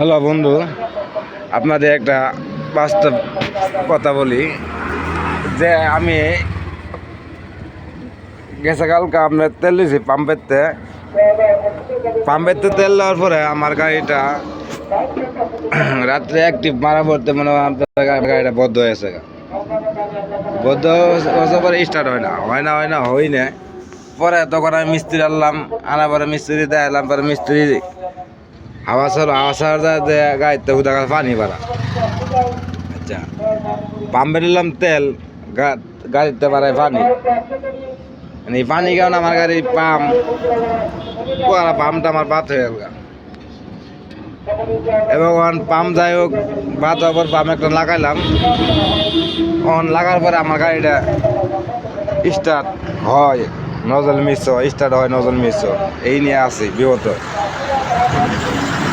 Hello বন্ধু, আপনাদের একটা বাস্তব কথা বলি যে আমি গেছে কালকে আপনার তেল দিয়েছি পাম্পের তেল দেওয়ার পরে আমার গাড়িটা রাত্রে অ্যাক্টিভ মারা পড়তে মনে হয় আপনার গাড়িটা বদ্ধ হয়েছে। বদ্ধ হচ্ছে পরে স্টার্ট হয় না। পরে তখন আমি মিস্ত্রি আনার পরে মিস্ত্রি দেখালাম, পরে মিস্ত্রি হাওয়া ছাড়া গাড়িতে পানি ভরা। আচ্ছা, পাম্পে নিলাম তেল, গাড়িতে বাড়ায় পানি। এই পানি কারণে আমার গাড়ির পাম্পটা আমার বাদ হয়ে গেল। এবং পাম্প যাই হোক বাদ হওয়ার পর পাম্প একটা লাগাইলাম। লাগার পরে আমার গাড়িটা স্টার্ট হয়, নজল মিস হয়, স্টার্ট হয়, নজল মিস হয়। এই নিয়ে আছি বিপদ।